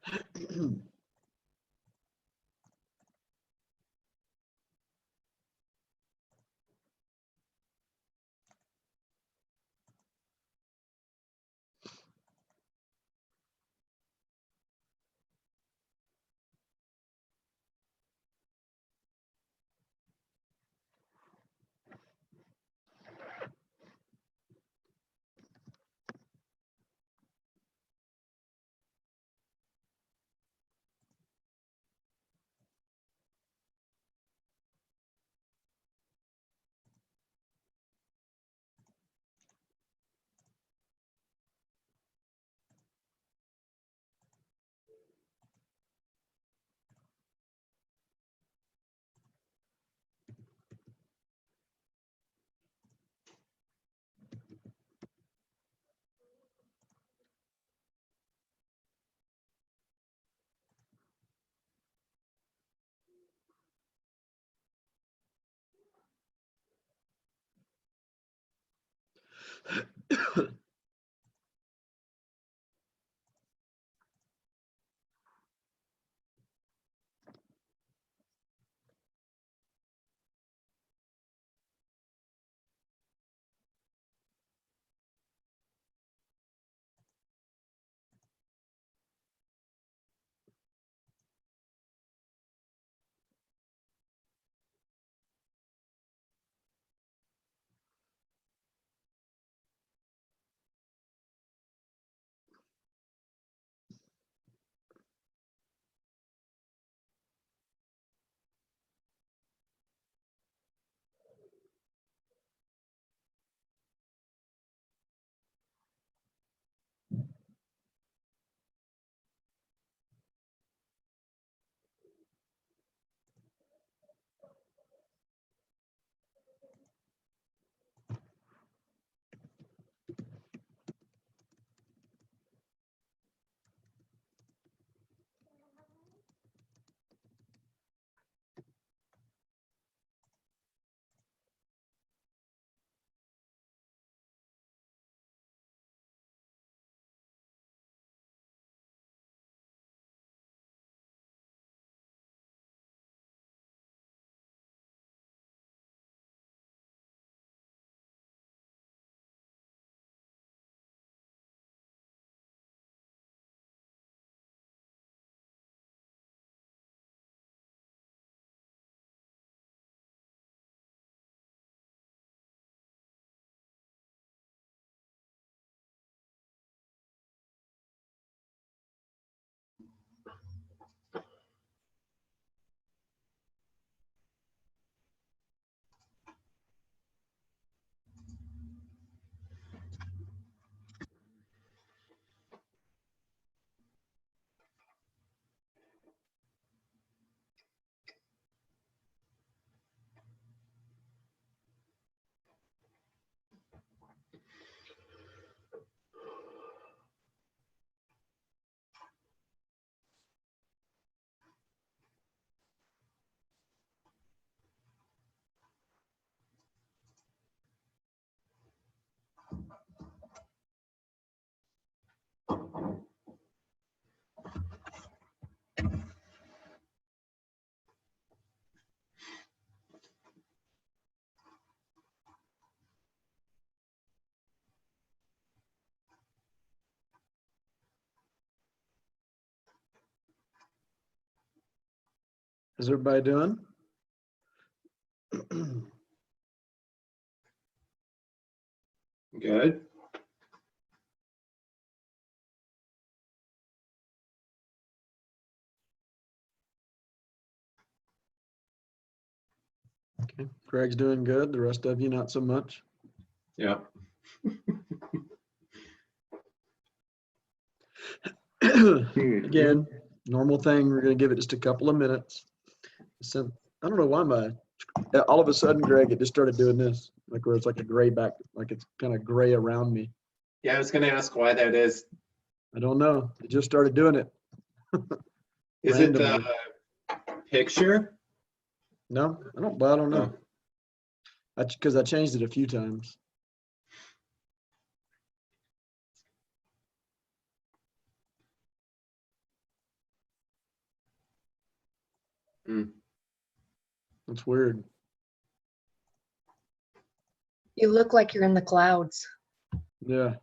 How's everybody doing? Good. Okay, Greg's doing good. The rest of you, not so much. Yeah. Again, normal thing. We're going to give it just a couple of minutes. So I don't know why all of a sudden, Greg, it just started doing this, like where it's like a gray back, like it's kind of gray around me. Yeah, I was going to ask why that is. I don't know. It just started doing it. Is it the picture? No, I don't. Well, I don't know. That's because I changed it a few times. That's weird. You look like you're in the clouds. Yeah.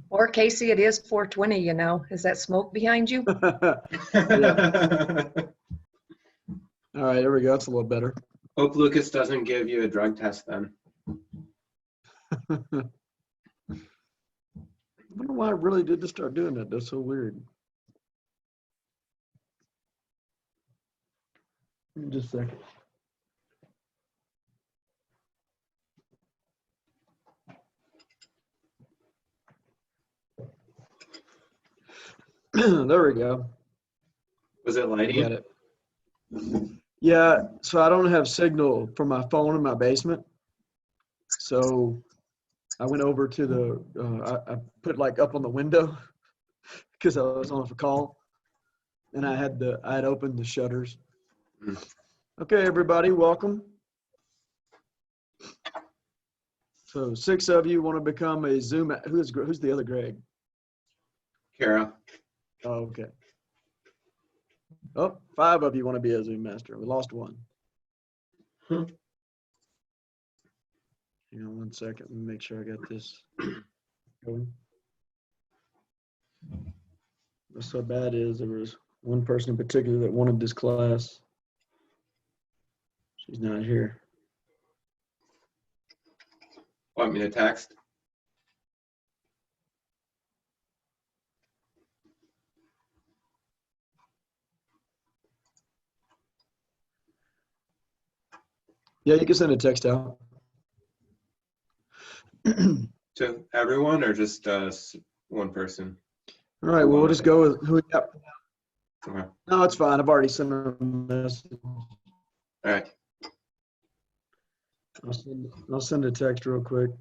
Or Casey, it is 420, you know. Is that smoke behind you? All right, there we go. That's a little better. Hope Lucas doesn't give you a drug test then. I wonder why I really did just start doing that. That's so weird. Just a second. There we go. Was it Got lighting? it. Yeah, so I don't have signal from my phone in my basement. So I went over to the, I put like up on the window because I was on a call, and I had opened the shutters. Okay, everybody, welcome. So 6 of you want to become a Zoom. Who's the other Greg? Kara. Oh, okay. Oh, 5 of you want to be a Zoom master. We lost 1. Hmm. Hang on 1 second. Let me make sure I got this going. What's so bad is there was one person in particular that wanted this class. She's not here. Want me to text? Yeah, you can send a text out. To everyone or just one person? All right, well, we'll just go with who we got. Okay. No, it's fine. I've already sent a message. All right. I'll send a text real quick.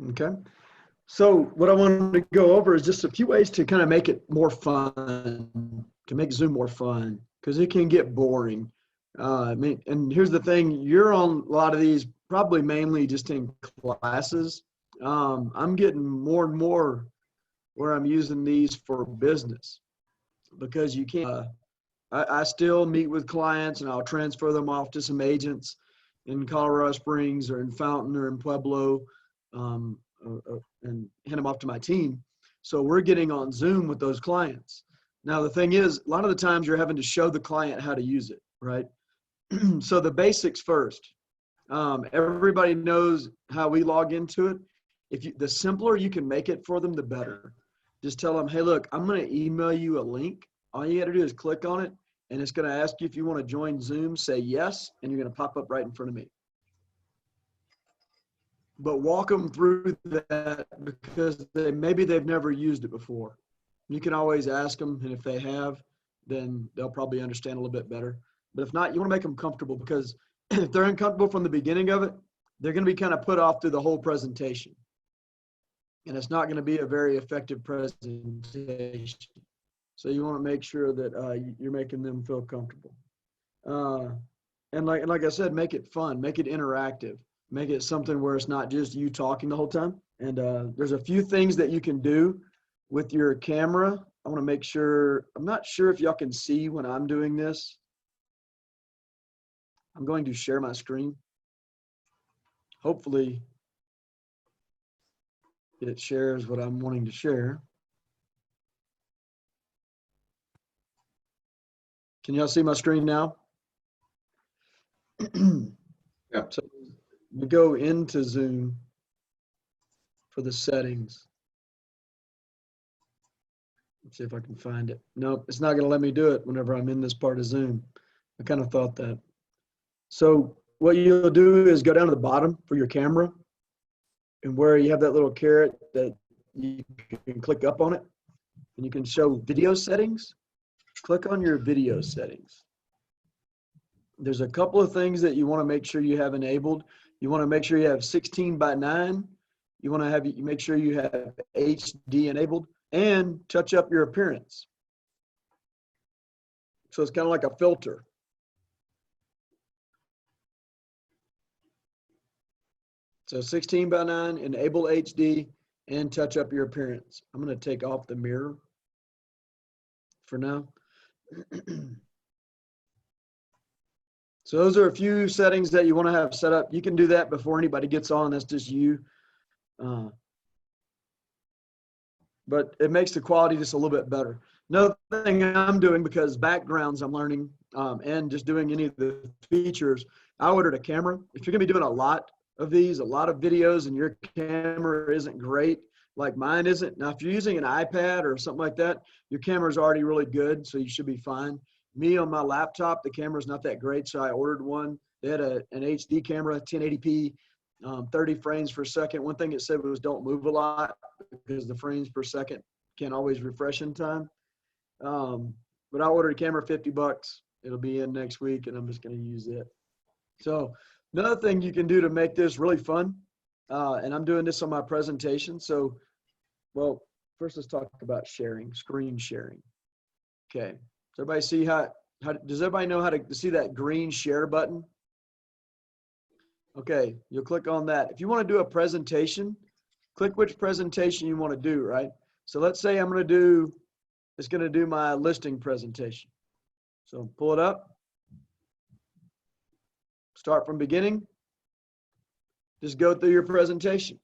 Okay. So what I wanted to go over is just a few ways to kind of make it more fun, to make Zoom more fun, because it can get boring. I mean, and here's the thing, you're on a lot of these probably mainly just in classes. I'm getting more and more where I'm using these for business because you can't, I still meet with clients and I'll transfer them off to some agents in Colorado Springs or in Fountain or in Pueblo. And hand them off to my team. So we're getting on Zoom with those clients. Now, the thing is, a lot of the times you're having to show the client how to use it, right? So the basics first. Everybody knows how we log into it. The simpler you can make it for them, the better. Just tell them, hey, look, I'm going to email you a link. All you got to do is click on it, and it's going to ask you if you want to join Zoom. Say yes, and you're going to pop up right in front of me. But walk them through that because maybe they've never used it before. You can always ask them, and if they have, then they'll probably understand a little bit better. But if not, you want to make them comfortable because if they're uncomfortable from the beginning of it, they're going to be kind of put off through the whole presentation. And it's not going to be a very effective presentation. So you want to make sure that you're making them feel comfortable. And like I said, make it fun, make it interactive. Make it something where it's not just you talking the whole time. And there's a few things that you can do with your camera. I want to make sure, I'm not sure if y'all can see when I'm doing this. I'm going to share my screen. Hopefully it shares what I'm wanting to share. Can y'all see my screen now? Yeah. So we go into Zoom for the settings. Let's see if I can find it. Nope, it's not going to let me do it whenever I'm in this part of Zoom. I kind of thought that. So what you'll do is go down to the bottom for your camera, and where you have that little caret that you can click up on it, and you can show video settings. click on your video settings. There's a couple of things that you want to make sure you have enabled. You want to make sure you have 16:9. You want to make sure you have HD enabled and touch up your appearance. So it's kind of like a filter. So 16:9, enable HD, and touch up your appearance. I'm going to take off the mirror for now. So those are a few settings that you want to have set up. You can do that before anybody gets on. That's just you. But it makes the quality just a little bit better. Another thing I'm doing, because backgrounds I'm learning and just doing any of the features, I ordered a camera. If you're going to be doing a lot of these, a lot of videos, and your camera isn't great, like mine isn't. Now, if you're using an iPad or something like that, your camera's already really good, so you should be fine. Me, on my laptop, the camera's not that great, so I ordered one. They had an HD camera, 1080p, 30 frames per second. One thing it said was don't move a lot because the frames per second can't always refresh in time. But I ordered a camera, $50. It'll be in next week, and I'm just going to use it. So another thing you can do to make this really fun, and I'm doing this on my presentation. So, well, first let's talk about sharing, screen sharing. Okay. Does everybody see does everybody know how to see that green share button? Okay, you'll click on that. If you want to do a presentation, click which presentation you want to do, right? So let's say it's going to do my listing presentation. So pull it up. Start from beginning. Just go through your presentation.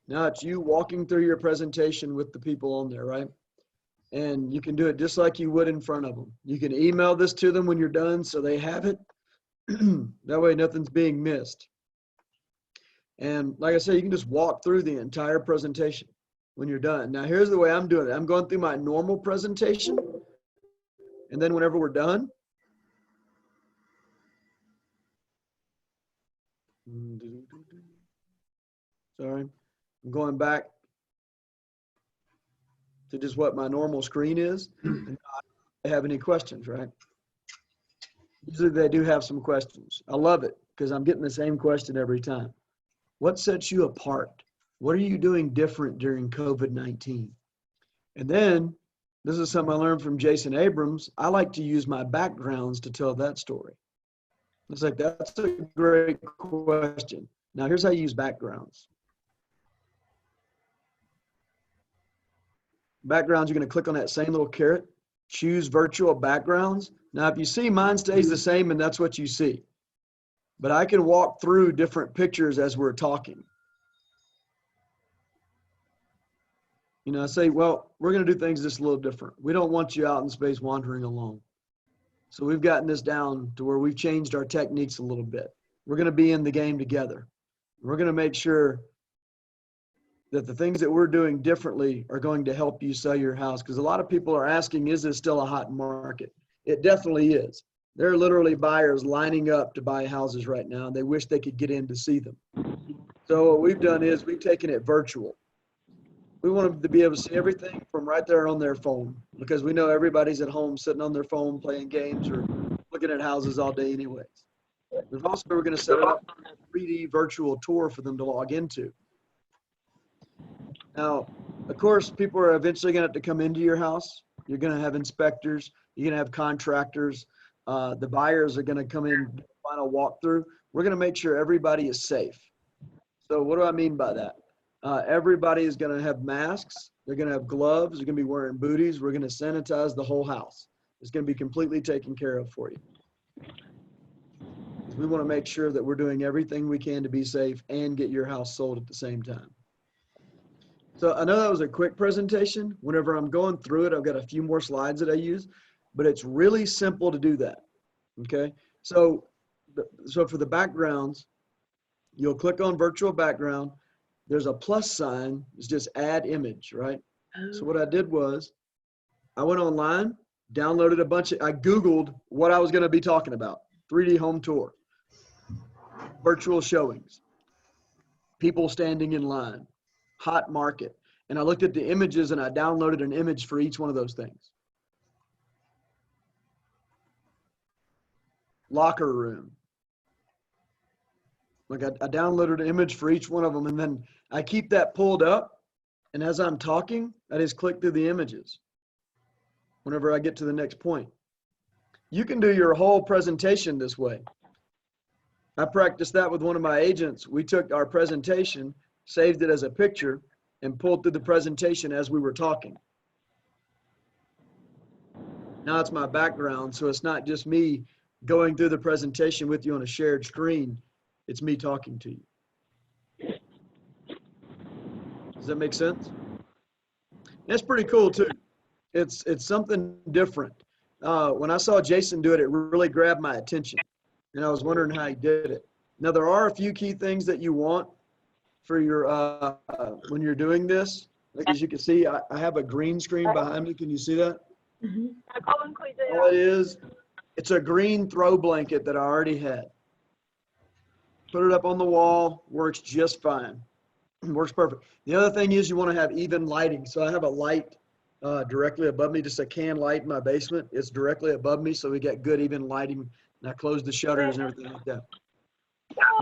Now it's you walking through your presentation with the people on there, right? And you can do it just like you would in front of them. You can email this to them when you're done so they have it. That way nothing's being missed. And like I said, you can just walk through the entire presentation when you're done. Now here's the way I'm doing it. I'm going through my normal presentation. And then whenever we're done, sorry, I'm going back to just what my normal screen is. And I have any questions, right? Usually they do have some questions. I love it because I'm getting the same question every time. What sets you apart? What are you doing different during COVID-19? And then, this is something I learned from Jason Abrams. I like to use my backgrounds to tell that story. It's like, that's a great question. Now, here's how you use backgrounds. Backgrounds, you're going to click on that same little caret, choose virtual backgrounds. Now, if you see, mine stays the same, and that's what you see. But I can walk through different pictures as we're talking. You know, I say, well, we're going to do things just a little different. We don't want you out in space wandering alone. So we've gotten this down to where we've changed our techniques a little bit. We're going to be in the game together. We're going to make sure that the things that we're doing differently are going to help you sell your house. Because a lot of people are asking, is this still a hot market? It definitely is. There are literally buyers lining up to buy houses right now, and they wish they could get in to see them. So what we've done is we've taken it virtual. We want them to be able to see everything from right there on their phone, because we know everybody's at home sitting on their phone playing games or looking at houses all day anyways. We're going to set up a 3D virtual tour for them to log into. Now, of course, people are eventually going to have to come into your house. You're going to have inspectors. You're going to have contractors. The buyers are going to come in, final walkthrough. We're going to make sure everybody is safe. So what do I mean by that? Everybody is going to have masks. They're going to have gloves. They're going to be wearing booties. We're going to sanitize the whole house. It's going to be completely taken care of for you. We want to make sure that we're doing everything we can to be safe and get your house sold at the same time. So I know that was a quick presentation. Whenever I'm going through it, I've got a few more slides that I use, but it's really simple to do that. Okay. So for the backgrounds, you'll click on virtual background. There's a plus sign. It's just add image, right? So what I did was I went online, downloaded I Googled what I was going to be talking about. 3D home tour, virtual showings, people standing in line, hot market. And I looked at the images and I downloaded an image for each one of those things. locker room. Like I downloaded an image for each one of them, and then I keep that pulled up. And as I'm talking, I just click through the images whenever I get to the next point. You can do your whole presentation this way. I practiced that with one of my agents. We took our presentation, saved it as a picture, and pulled through the presentation as we were talking. Now it's my background, so it's not just me going through the presentation with you on a shared screen. It's me talking to you. Does that make sense? That's pretty cool too. It's something different. When I saw Jason do it, it really grabbed my attention, and I was wondering how he did it. Now there are a few key things that you want for your when you're doing this. Like as you can see, I have a green screen behind me. Can you see that? All it is, it's a green throw blanket that I already had. Put it up on the wall, works just fine. Works perfect. The other thing is you want to have even lighting. So I have a light directly above me, just a can light in my basement. It's directly above me, so we get good even lighting. And I close the shutters and everything like that.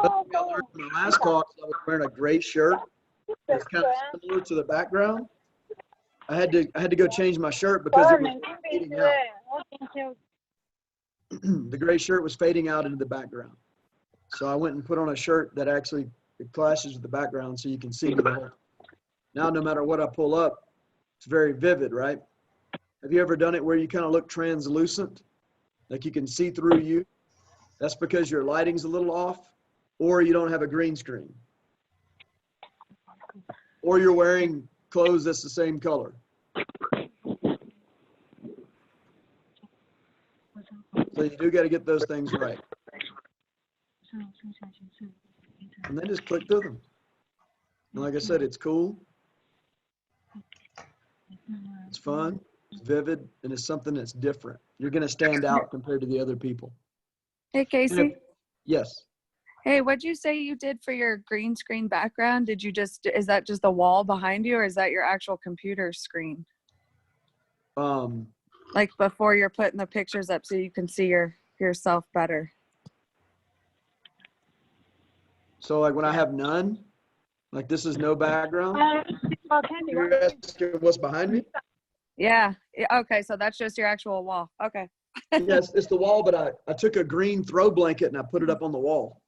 But my last call, I was wearing a gray shirt. It's kind of similar to the background. I had to go change my shirt because it was fading out. The gray shirt was fading out into the background. So I went and put on a shirt that actually it clashes with the background so you can see me the whole. Now, no matter what I pull up, it's very vivid, right? Have you ever done it where you kind of look translucent? Like you can see through you? That's because your lighting's a little off, or you don't have a green screen. Or you're wearing clothes that's the same color. So you do got to get those things right. And then just click through them. And like I said, it's cool. It's fun, it's vivid, and it's something that's different. You're going to stand out compared to the other people. Hey, Casey. Yes. Hey, what'd you say you did for your green screen background? Did you is that just the wall behind you, or is that your actual computer screen? Like before you're putting the pictures up so you can see yourself better. So like when I have none, like this is no background. You're asking what's behind me? Yeah. Okay, so that's just your actual wall. Okay. Yes, it's the wall, but I took a green throw blanket and I put it up on the wall.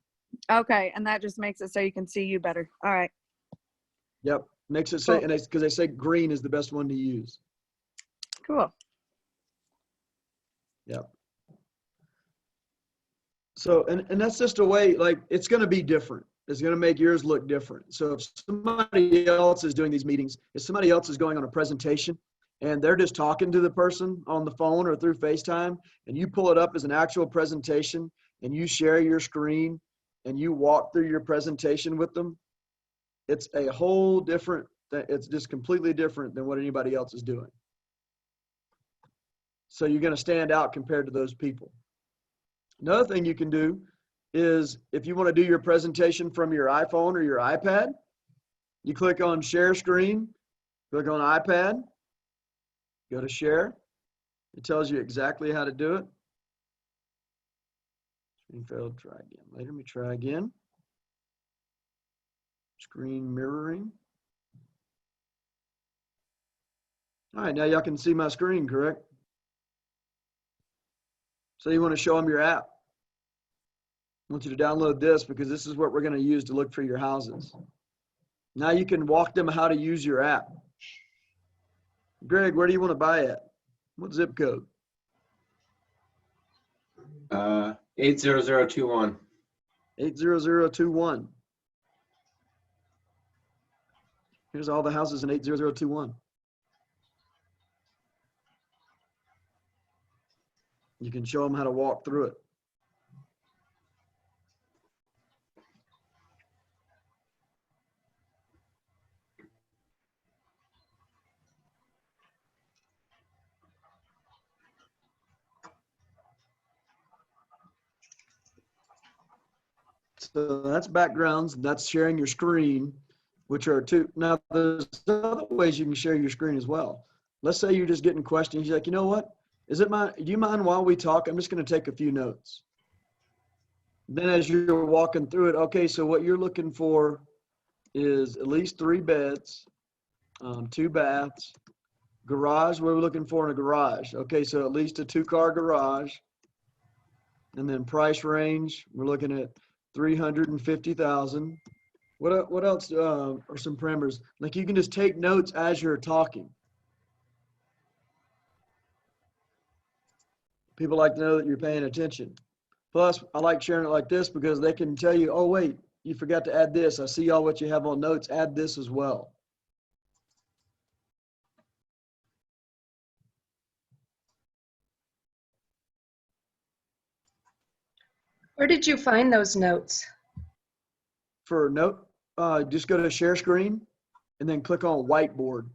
Okay, and that just makes it so you can see you better. All right. Yep, makes it say, and it's because they say green is the best one to use. Cool. Yep. So, and that's just a way, like, it's going to be different. It's going to make yours look different. So if somebody else is doing these meetings, if somebody else is going on a presentation and they're just talking to the person on the phone or through FaceTime, and you pull it up as an actual presentation and you share your screen and you walk through your presentation with them, it's a whole different, it's just completely different than what anybody else is doing. So you're going to stand out compared to those people. Another thing you can do is if you want to do your presentation from your iPhone or your iPad, you click on share screen, click on iPad, go to share. It tells you exactly how to do it. Screen failed, try again. Let me try again. Screen mirroring. All right, now y'all can see my screen, correct? So you want to show them your app. I want you to download this because this is what we're going to use to look for your houses. Now you can walk them how to use your app. Greg, where do you want to buy at? What zip code? 80021. 80021. Here's all the houses in 80021. You can show them how to walk through it. So that's backgrounds, that's sharing your screen, which are two. Now there's other ways you can share your screen as well. Let's say you're just getting questions. You're like, you know what? Do you mind while we talk? I'm just going to take a few notes. Then as you're walking through it, okay, so what you're looking for is at least 3 beds, 2 baths, garage, what are we looking for in a garage? Okay, so at least a 2-car garage. And then price range, we're looking at 350,000. What else are some parameters? Like you can just take notes as you're talking. People like to know that you're paying attention. Plus, I like sharing it like this because they can tell you, oh, wait, you forgot to add this. I see all what you have on notes. Add this as well. Where did you find those notes? For a note, just go to share screen and then click on whiteboard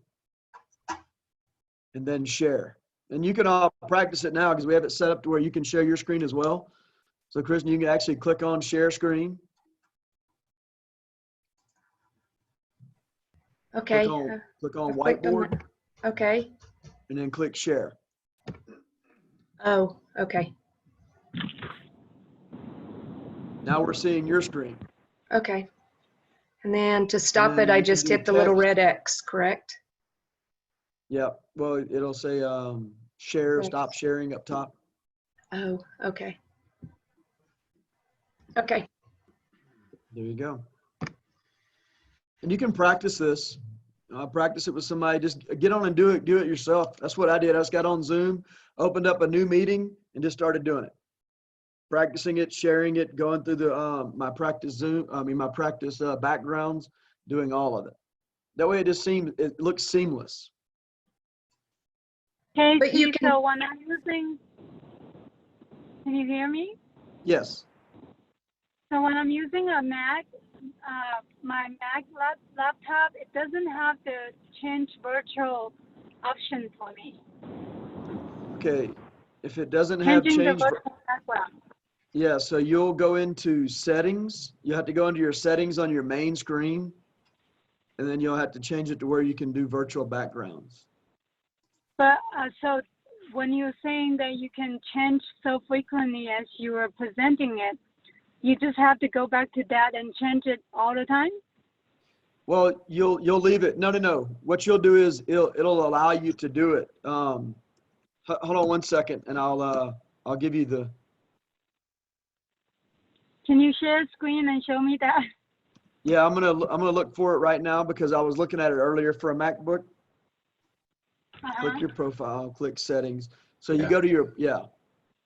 and then share. And you can all practice it now because we have it set up to where you can share your screen as well. So Kristen, you can actually click on share screen. Okay. Click on I've clicked on whiteboard that. Okay. and then click share. Oh, okay. Now we're seeing your screen. Okay. And then to stop then it, I you can just do hit the little text. red X, correct? Yeah, well, it'll say share, Right. stop sharing up top. Oh, okay. Okay. There you go. And you can practice this. Practice it with somebody. Just get on and do it yourself. That's what I did. I just got on Zoom, opened up a new meeting, and just started doing it. Practicing it, sharing it, going through the my practice backgrounds, doing all of it. That way it looks seamless. Hey, But you can- so when I'm using, can you hear me? Yes. So when I'm using a Mac, my Mac laptop, it doesn't have the change virtual option for me. Okay. If it doesn't have Changing the change, virtual background. yeah, so you'll go into settings. You have to go into your settings on your main screen, and then you'll have to change it to where you can do virtual backgrounds. But so when you're saying that you can change so frequently as you are presenting it, you just have to go back to that and change it all the time? Well, you'll leave it. No. What you'll do is it'll allow you to do it. Hold on one second, and I'll give you the. Can you share screen and show me that? Yeah, I'm gonna look for it right now because I was looking at it earlier for a MacBook. Click your profile, click settings. So you go to your,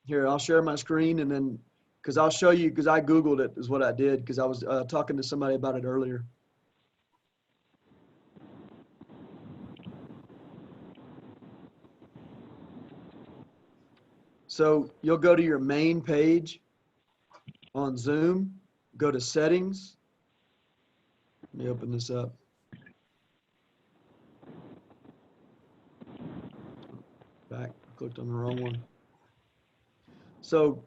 here, I'll share my screen and then, because I'll show you, because I Googled it is what I did, because I was talking to somebody about it earlier. So you'll go to your main page on Zoom, go to settings. Let me open this up. Back, clicked on the wrong one. So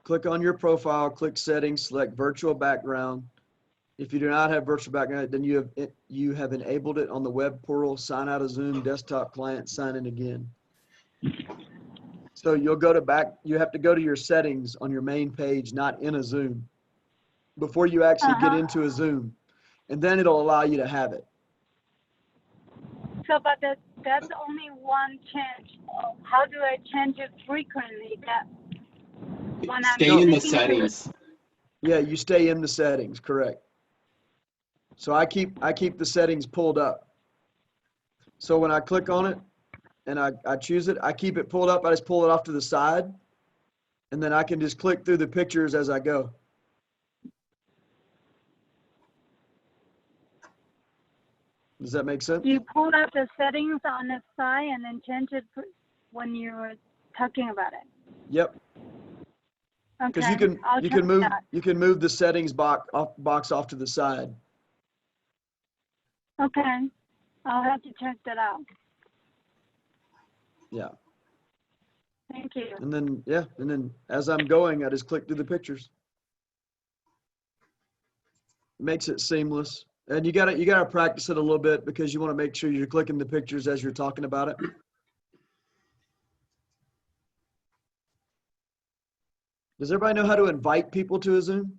click on your profile, click settings, select virtual background. If you do not have virtual background, then you have enabled it on the web portal, sign out of Zoom desktop client, sign in again. So you'll go to you have to go to your settings on your main page, not in a Zoom, before you actually get into a Zoom. And then it'll allow you to have it. So, but that's only one change. How do I change it frequently? Stay in the settings. Yeah, you stay in the settings, correct. So I keep the settings pulled up. So when I click on it and I choose it, I keep it pulled up. I just pull it off to the side, and then I can just click through the pictures as I go. Does that make sense? You pull up the settings on the side and then change it when you're talking about it. Yep. Okay. Because you can move the settings box off to the side. Okay. I'll have to check that out. Yeah. Thank you. And then as I'm going, I just click through the pictures. Makes it seamless. And you gotta practice it a little bit because you want to make sure you're clicking the pictures as you're talking about it. Does everybody know how to invite people to a Zoom?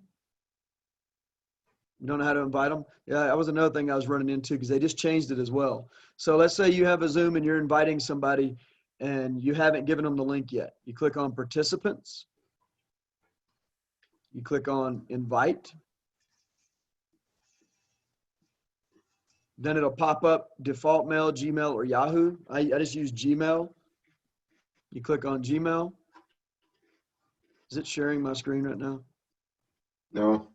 You don't know how to invite them? Yeah, that was another thing I was running into because they just changed it as well. So let's say you have a Zoom and you're inviting somebody and you haven't given them the link yet. You click on participants. You click on invite. Then it'll pop up default mail, Gmail, or Yahoo. I just use Gmail. You click on Gmail. Is it sharing my screen right now? No. All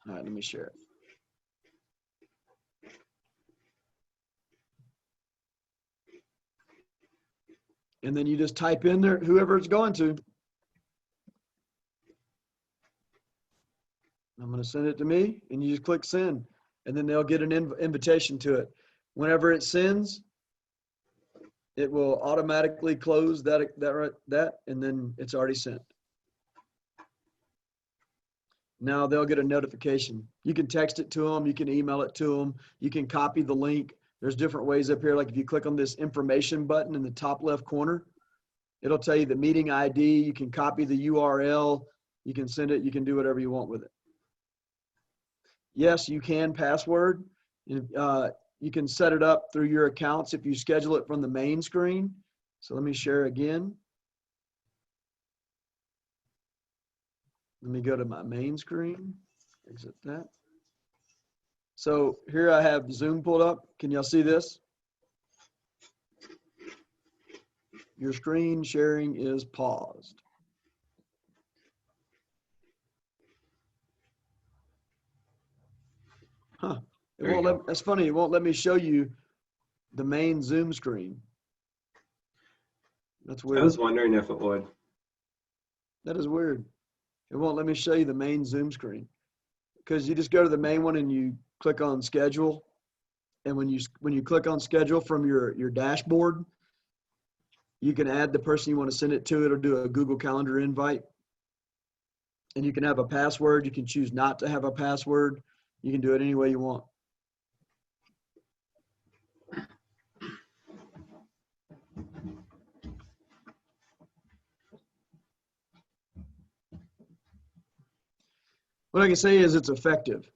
right, let me share it. And then you just type in there whoever it's going to. I'm going to send it to me, and you just click send, and then they'll get an invitation to it. Whenever it sends, it will automatically close that, and then it's already sent. Now they'll get a notification. You can text it to them. You can email it to them. You can copy the link. There's different ways up here. Like if you click on this information button in the top left corner, it'll tell you the meeting ID. You can copy the URL. You can send it. You can do whatever you want with it. Yes, you can password. You can set it up through your accounts if you schedule it from the main screen. So let me share again. Let me go to my main screen, exit that. So here I have Zoom pulled up. Can y'all see this? Your screen sharing is paused. Huh. It There you won't go. let, that's funny. It won't let me show you the main Zoom screen. That's I weird. was wondering if it would. That is weird. It won't let me show you the main Zoom screen because you just go to the main one and you click on schedule. And when you click on schedule from your dashboard, you can add the person you want to send it to. It'll do a Google Calendar invite. And you can have a password. You can choose not to have a password. You can do it any way you want. What I can say is it's effective.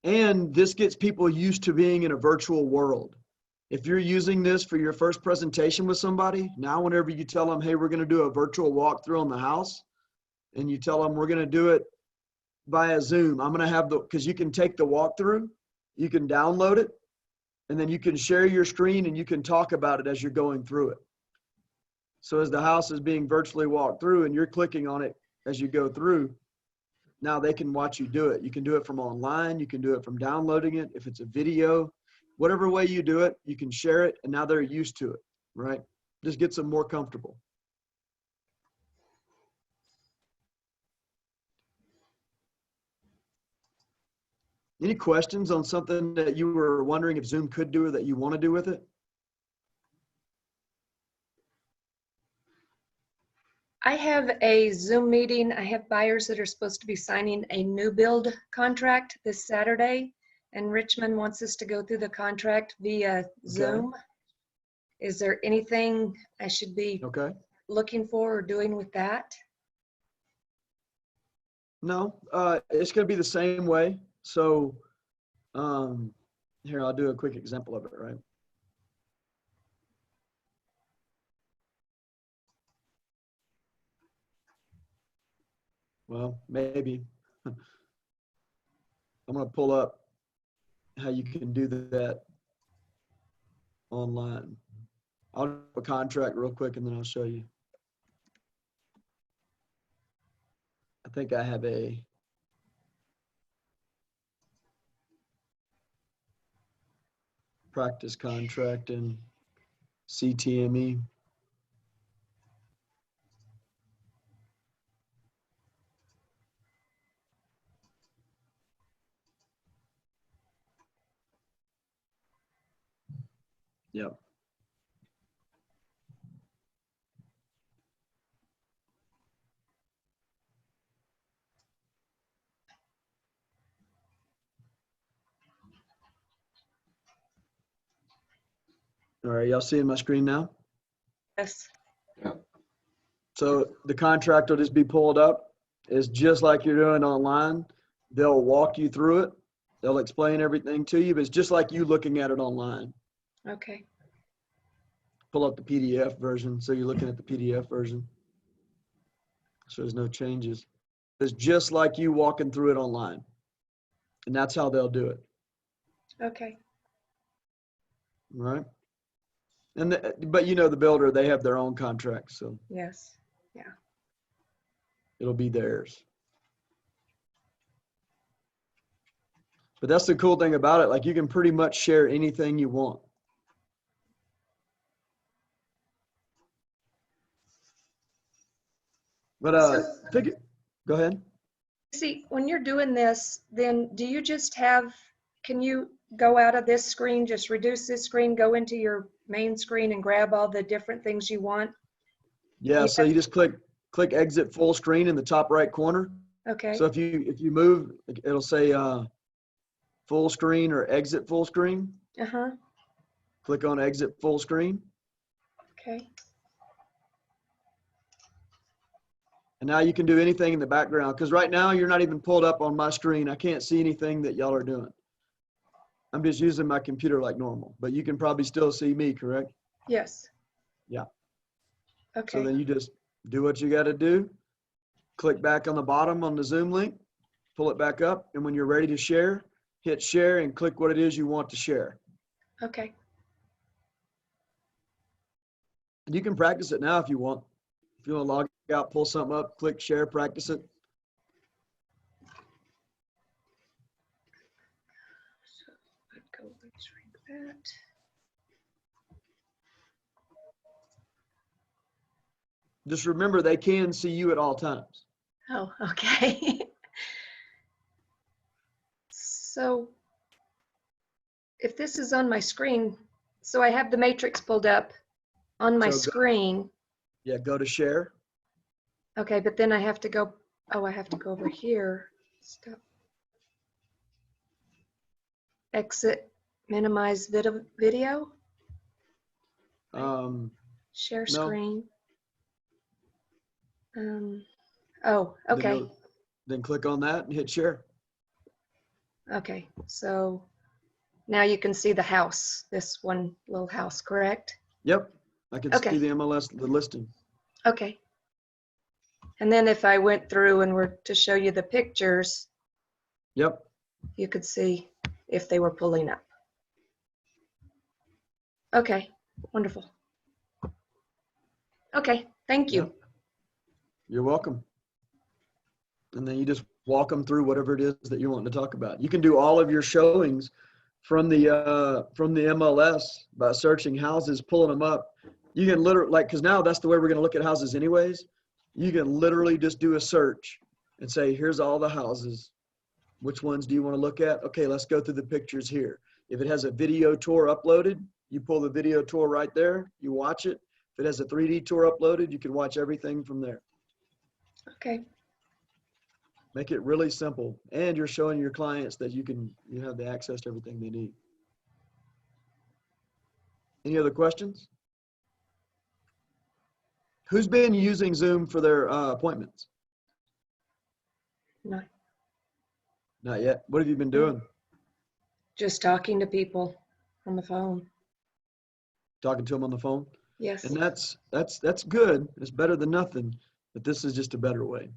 And this gets people used to being in a virtual world. If you're using this for your first presentation with somebody, now whenever you tell them, hey, we're going to do a virtual walkthrough on the house, and you tell them we're going to do it via Zoom, I'm going to have because you can take the walkthrough, you can download it, and then you can share your screen and you can talk about it as you're going through it. So as the house is being virtually walked through and you're clicking on it as you go through, now they can watch you do it. You can do it from online. You can do it from downloading it. If it's a video, whatever way you do it, you can share it. And now they're used to it, right? Just gets them more comfortable. Any questions on something that you were wondering if Zoom could do or that you want to do with it? I have a Zoom meeting. I have buyers that are supposed to be signing a new build contract this Saturday, and Richmond wants us to go through the contract via Zoom. Is there anything I should be looking for or doing with that? No, it's going to be the same way. So here, I'll do a quick example of it, right? Well, maybe. I'm going to pull up how you can do that online. I'll do a contract real quick and then I'll show you. I think I have a practice contract in CTME. Yep. All right, y'all seeing my screen now? Yes. So the contract will just be pulled up is just like you're doing online. They'll walk you through it. They'll explain everything to you, but it's just like you looking at it online. Okay. Pull up the PDF version. So you're looking at the PDF version. So there's no changes. It's just like you walking through it online. And that's how they'll do it. Okay. Right? And but you know, the builder, they have their own contract, so Yes. it'll be theirs. But that's the cool thing about it. Like, you can pretty much share anything you want. But go ahead. See, when you're doing this, then do you just have, can you go out of this screen, just reduce this screen, go into your main screen and grab all the different things you want? Yeah, so you just click exit full screen in the top right corner. Okay. So if you move, it'll say full screen or exit full screen. Uh-huh. Click on exit full screen. Okay. And now you can do anything in the background, because right now you're not even pulled up on my screen. I can't see anything that y'all are doing. I'm just using my computer like normal, but you can probably still see me, correct? Yes. Yeah. Okay. So then you just do what you got to do. Click back on the bottom on the Zoom link, pull it back up, and when you're ready to share, hit share and click what it is you want to share. Okay. And you can practice it now if you want. If you want to log out, pull something up, click share, practice it. So I'd go and shrink that. Just remember, they can see you at all times. Oh, okay. So if this is on my screen, so I have the matrix pulled up on my So screen. Yeah, go to share. Okay, but then I have to go, oh, I have to go over here. Stop. Exit, minimize video, share No. screen. Oh, okay. Then click on that and hit share. Okay, so now you can see the house, this one little house, correct? Yep, I can Okay. see the MLS, the listing. Okay. And then if I went through and were to show you the pictures, Yep, you could see if they were pulling up. Okay, wonderful. Okay, thank you. Yep. You're welcome. And then you just walk them through whatever it is that you want to talk about. You can do all of your showings from the MLS by searching houses, pulling them up. You can literally, like, because now that's the way we're going to look at houses anyways. You can literally just do a search and say, here's all the houses. Which ones do you want to look at? Okay, let's go through the pictures here. If it has a video tour uploaded, you pull the video tour right there, you watch it. If it has a 3D tour uploaded, you can watch everything from there. Okay, Make it really simple. And you're showing your clients that you have the access to everything they need. Any other questions? Who's been using Zoom for their appointments? no, Not yet. What have you been doing? just talking to people on the phone. Talking to them on the phone? Yes. And that's good. It's better than nothing, but this is just a better way.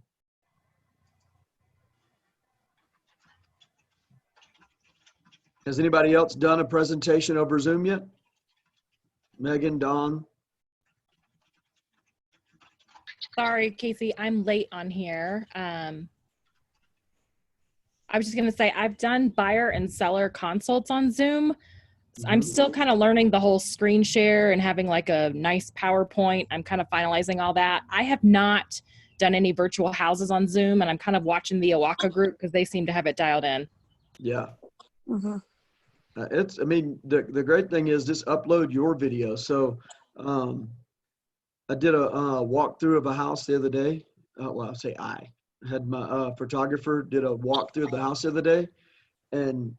Has anybody else done a presentation over Zoom yet? Megan, Dawn? Sorry, Casey, I'm late on here. I was just going to say, I've done buyer and seller consults on Zoom. So I'm still kind of learning the whole screen share and having like a nice PowerPoint. I'm kind of finalizing all that. I have not done any virtual houses on Zoom, and I'm kind of watching the Awaka group because they seem to have it dialed in. Yeah. Mm-hmm. I mean, the great thing is just upload your video. So I did a walkthrough of a house the other day. Well, I'll say I had my photographer did a walkthrough of the house the other day. And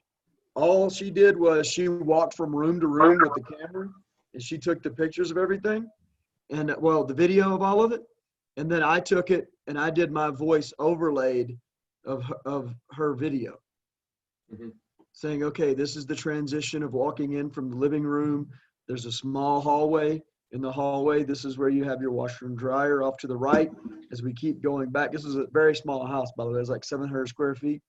all she did was she walked from room to room with the camera and she took the pictures of everything. And well, the video of all of it. And then I took it and I did my voice overlaid of her video. Mhm. Saying, okay, this is the transition of walking in from the living room. There's a small hallway. In the hallway, this is where you have your washer and dryer. Off to the right, as we keep going back. This is a very small house, by the way. It's like 700 square feet.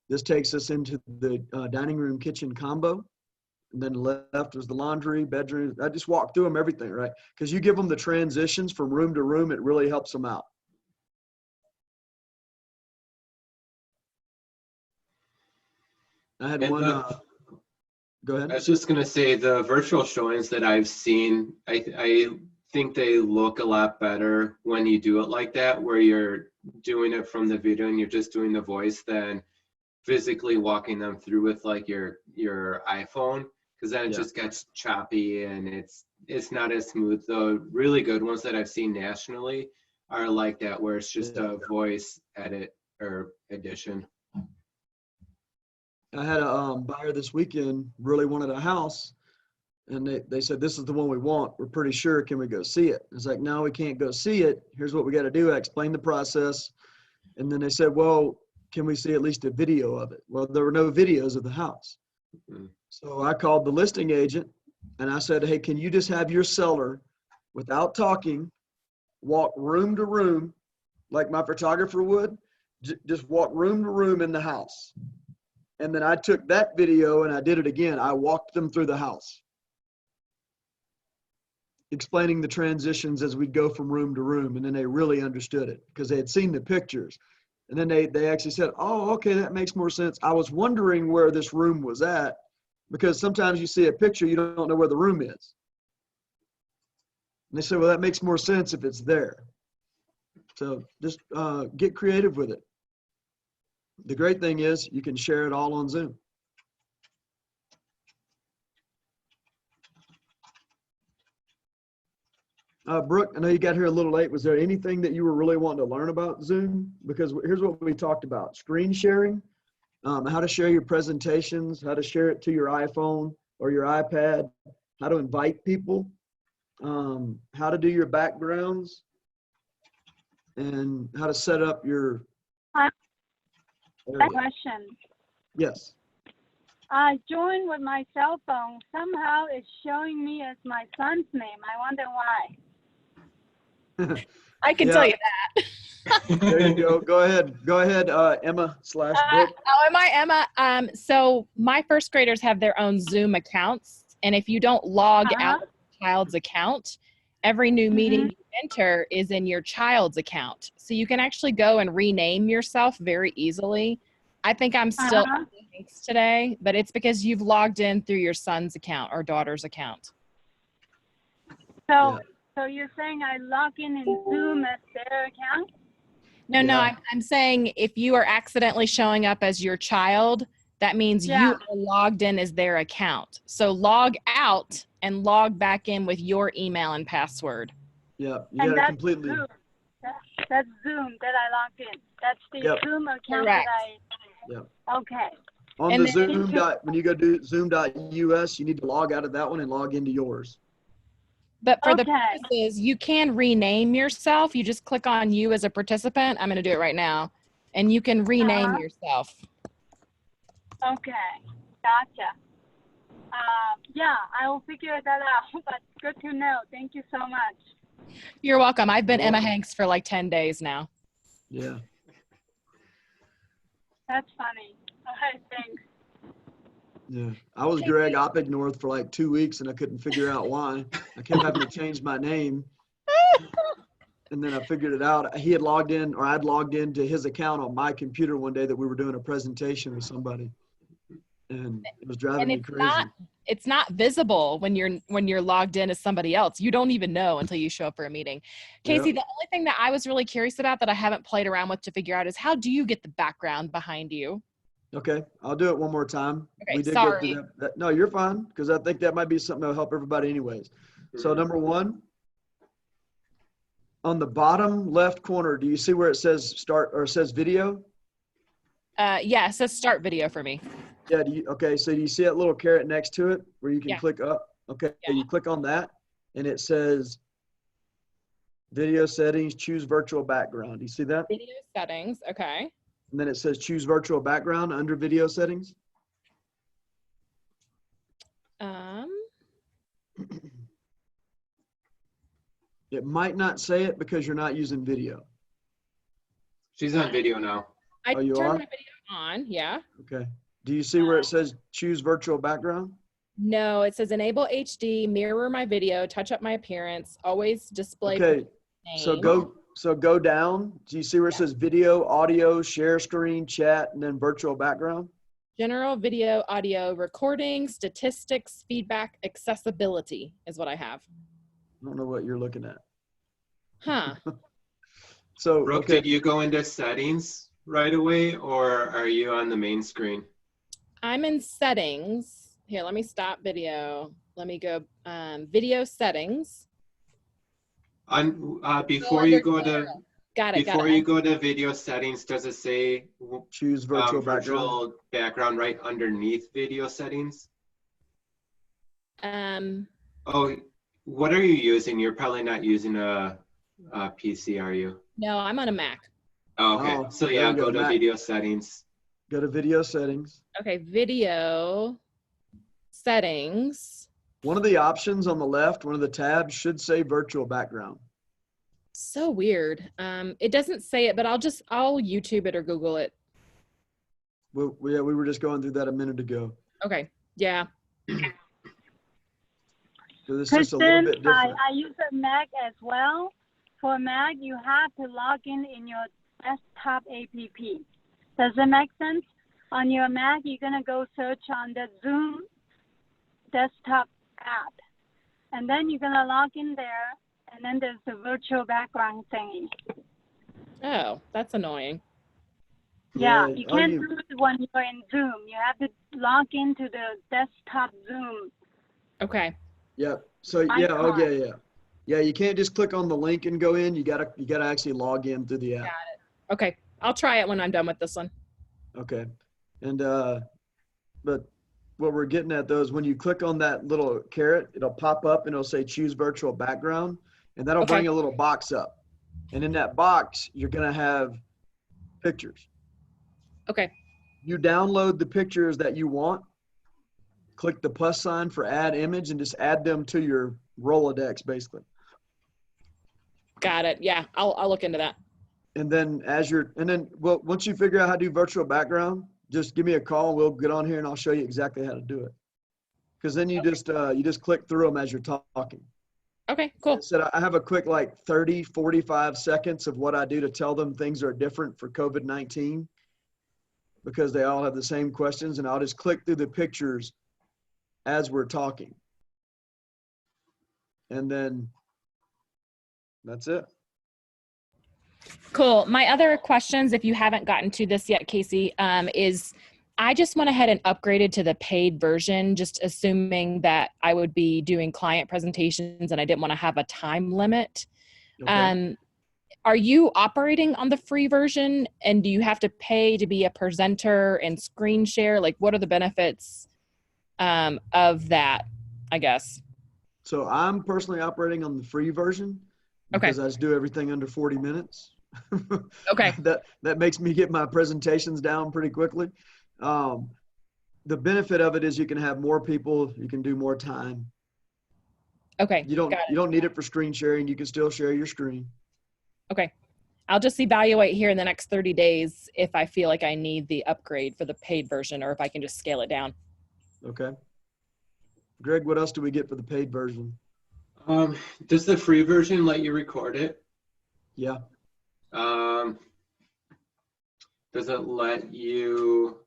This takes us into the dining room kitchen combo. And then left was the laundry, bedroom. I just walked through them, everything, right? Because you give them the transitions from room to room, it really helps them out. I had And one, go I ahead. was just gonna say the virtual showings that I've seen, I think they look a lot better when you do it like that, where you're doing it from the video and you're just doing the voice than physically walking them through with like your iPhone, because then it Yeah. just gets choppy and it's not as smooth. The really good ones that I've seen nationally are like that, where it's just a voice edit or addition. I had a buyer this weekend really wanted a house, and they said, this is the one we want. We're pretty sure. Can we go see it? It's like, no, we can't go see it. Here's what we got to do. I explained the process. And then they said, well, can we see at least a video of it? Well, there were no videos of the house. Mhm. So I called the listing agent and I said, hey, can you just have your seller, without talking, walk room to room like my photographer would, just walk room to room in the house. And then I took that video and I did it again. I walked them through the house, explaining the transitions as we'd go from room to room. And then they really understood it because they had seen the pictures. And then they actually said, oh, okay, that makes more sense. I was wondering where this room was at, because sometimes you see a picture, you don't know where the room is. And they said, well, that makes more sense if it's there. So just get creative with it. The great thing is you can share it all on Zoom. Brooke, I know you got here a little late. Was there anything that you were really wanting to learn about Zoom? Because here's what we talked about: screen sharing, how to share your presentations, how to share it to your iPhone or your iPad, how to invite people, how to do your backgrounds, and how to set up your area. Question. Yes. I joined with my cell phone. Somehow it's showing me as my son's name. I wonder why. I can Yeah. tell you that. There you go. Go ahead. Go ahead, Emma/Brooke. Am I Emma? So my first graders have their own Zoom accounts, and if you don't log out of the child's account, every new meeting you enter is in your child's account. So you can actually go and rename yourself very easily. I think I'm still thanks today, but it's because you've logged in through your son's account or daughter's account. So, so you're saying I log in Zoom as their account? No, Yeah. I'm saying if you are accidentally showing up as your child, that means you are logged in as their account. So log out and log back in with your email and password. Yeah, you And got to that's completely. Zoom. That's Zoom that I logged in. That's the Zoom account Correct. that I. Okay. On And the then- Zoom when you go to zoom.us, you need to log out of that one and log into yours. But for the Okay. purposes, you can rename yourself. You just click on you as a participant. I'm going to do it right now. And you can rename yourself. Okay. Gotcha. Yeah, I will figure that out. But good to know. Thank you so much. You're welcome. I've been You're Emma welcome. Hanks for like 10 days now. Yeah. That's funny. Okay, thanks. Yeah. I was Greg Oppignorth for like 2 weeks and I couldn't figure out why. I kept having to change my name. And then I figured it out. He had logged in, or I'd logged into his account on my computer one day that we were doing a presentation with somebody. And it was driving And me crazy. it's not visible when you're logged in as somebody else. You don't even know until you show up for a meeting. Casey, the only thing that I was really curious about that I haven't played around with to figure out is how do you get the background behind you? Okay, I'll do it one more time. Okay, Get sorry. to that. No, you're fine, because I think that might be something that'll help everybody anyways. So number one, on the bottom left corner, do you see where it says start or it says video? Yeah, it says start video for me. Yeah, okay, so do you see that little carrot next to it where you can Yeah. click up? Okay, Yeah. you click on that and it says Video settings, choose virtual background. You see that? Video settings. Okay. And then it says choose virtual background under video settings. It might not say it because you're not using video. She's on video now. I Oh, you turned are? my video on. Yeah. Okay. Do you see where it says choose virtual background? No, it says enable HD, mirror my video, touch up my appearance, always display. Okay. So name. go down. Do you see where it says video, audio, share screen, chat, and then virtual background? General video, audio, recording, statistics, feedback, accessibility is what I have. I don't know what you're looking at. Huh. So, Brooke, okay. did you go into settings right away, or are you on the main screen? I'm in settings. Here, let me stop video. Let me go video settings. On before Oh, you there's go an to arrow. Got it. before you go to video settings, does it say Choose virtual background. virtual background right underneath video settings? Oh, what are you using? You're probably not using a PC, are you? No, I'm on a Mac. Oh, okay. Oh, So there yeah, you go, go to Mac. video settings. Go to video settings. Okay, video settings. One of the options on the left, one of the tabs should say virtual background. So weird. It doesn't say it, but I'll YouTube it or Google it. We were just going through that a minute ago. Okay. Yeah. So this is just a little Kristen, bit different. I use a Mac as well. For Mac, you have to log in your desktop app. Does that make sense? On your Mac, you're going to go search on the Zoom desktop app. And then you're going to log in there, and then there's the virtual background thingy. Oh, that's annoying. Yeah, you are can't you- do it when you're in Zoom. You have to log into the desktop Zoom. Okay. Yeah. So yeah, Icon. yeah. You can't just click on the link and go in. You gotta actually log in through the app. Okay. I'll try it when I'm done with this one. Okay. And but what we're getting at though is when you click on that little caret, it'll pop up and it'll say choose virtual background, and that'll Okay. bring a little box up. And in that box, you're gonna have pictures. Okay. You download the pictures that you want, click the plus sign for add image, and just add them to your Rolodex basically. Got it. Yeah. I'll look into that. And then once you figure out how to do virtual background, just give me a call and we'll get on here and I'll show you exactly how to do it. Because then you just click through them as you're talking. Okay. Cool. So I have a quick 30, 45 seconds of what I do to tell them things are different for COVID-19 because they all have the same questions, and I'll just click through the pictures as we're talking. And then that's it. Cool. My other questions, if you haven't gotten to this yet, Casey, is I just went ahead and upgraded to the paid version, just assuming that I would be doing client presentations and I didn't want to have a time limit. Okay. Are you operating on the free version, and do you have to pay to be a presenter and screen share? Like, what are the benefits of that, I guess? So I'm personally operating on the free version Okay. because I just do everything under 40 minutes. Okay. That makes me get my presentations down pretty quickly. The benefit of it is you can have more people, you can do more time. Okay. You got it. don't need it for screen sharing. You can still share your screen. Okay. I'll just evaluate here in the next 30 days if I feel like I need the upgrade for the paid version or if I can just scale it down. Okay. Greg, what else do we get for the paid version? Does the free version let you record it? Yeah. Does it let you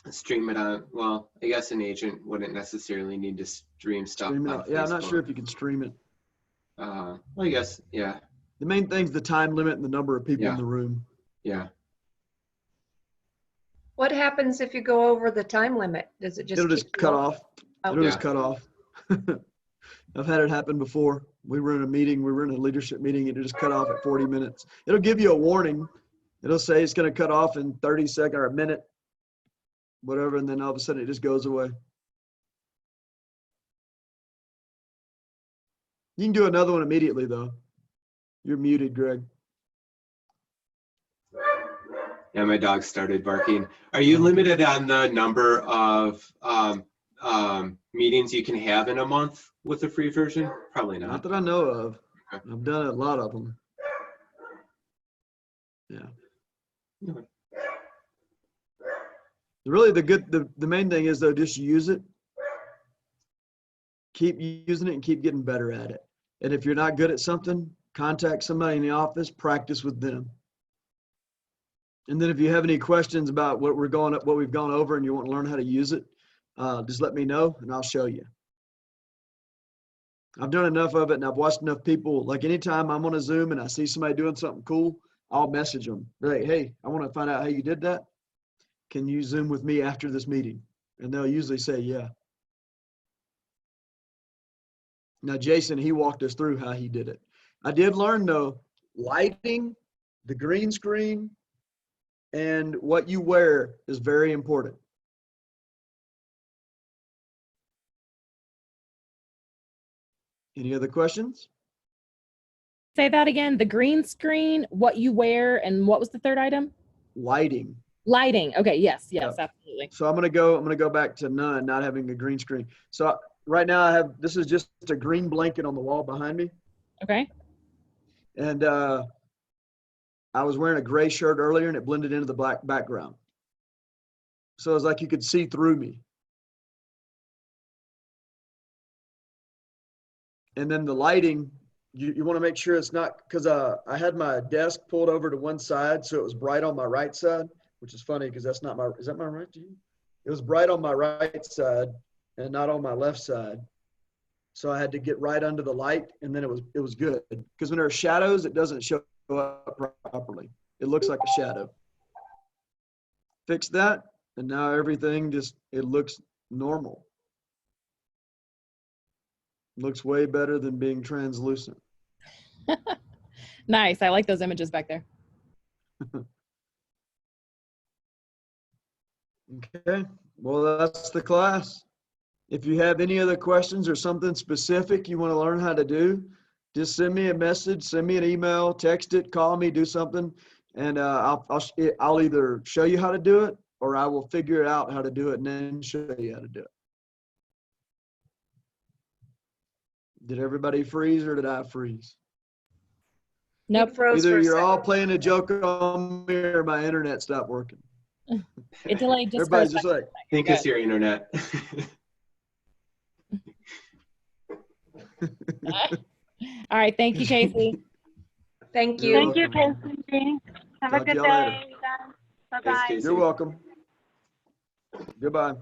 stream it on? Well, I guess an agent wouldn't necessarily need to stream stuff Stream it on out. Yeah, I'm not Facebook. sure if you can stream it. Well, I guess, yeah, The main thing's the time limit and the number of people Yeah. in the room. yeah. What happens if you go over the time limit? Does it just? It'll just keep cut going? off. Oh. It'll just Yeah. cut off. I've had it happen before. We were in a meeting, we were in a leadership meeting, and it just cut off at 40 minutes. It'll give you a warning. It'll say it's going to cut off in 30 seconds or a minute, whatever, and then all of a sudden it just goes away. You can do another one immediately, though. You're muted, Greg. Yeah, my dog started barking. Are you limited on the number of meetings you can have in a month with the free version? Probably Not not. that I know of. Okay. I've done a lot of them. Yeah. Okay. Really, the main thing is, though, just use it. Keep using it and keep getting better at it. And if you're not good at something, contact somebody in the office, practice with them. And then if you have any questions about what we've gone over and you want to learn how to use it, just let me know and I'll show you. I've done enough of it and I've watched enough people. Like anytime I'm on a Zoom and I see somebody doing something cool, I'll message them. Be like, hey, I want to find out how you did that. Can you Zoom with me after this meeting? And they'll usually say, yeah. Now, Jason, he walked us through how he did it. I did learn, though, lighting, the green screen, and what you wear is very important. Any other questions? Say that again. The green screen, what you wear, and what was the third item? Lighting. Lighting. Okay. Yes. Yes. Yep. Absolutely. So I'm gonna go back to none, not having a green screen. So right now this is just a green blanket on the wall behind me. Okay. And I was wearing a gray shirt earlier and it blended into the black background. So it was like you could see through me. And then the lighting, you want to make sure it's not, because I had my desk pulled over to one side, so it was bright on my right side, which is funny because that's not my, is that my right, Gene? It was bright on my right side and not on my left side. So I had to get right under the light, and then it was good. Because when there are shadows, it doesn't show up properly. It looks like a shadow. Fix that, and now everything it looks normal. Looks way better than being translucent. Nice. I like those images back there. Okay, well, that's the class. If you have any other questions or something specific you want to learn how to do, just send me a message, send me an email, text it, call me, do something, and I'll either show you how to do it or I will figure out how to do it and then show you how to do it. Did everybody freeze or did I freeze? Nope. You froze for Either a you're all second. playing a joke on me or my internet stopped working. It delayed just for a Everybody's just second. like, I think it's your internet. All right. Thank you, Casey. Thank You're you. Thank you, welcome. Casey. Have a Talk to good y'all later. day, you guys. Thanks, Bye-bye. Casey. You're welcome. Goodbye.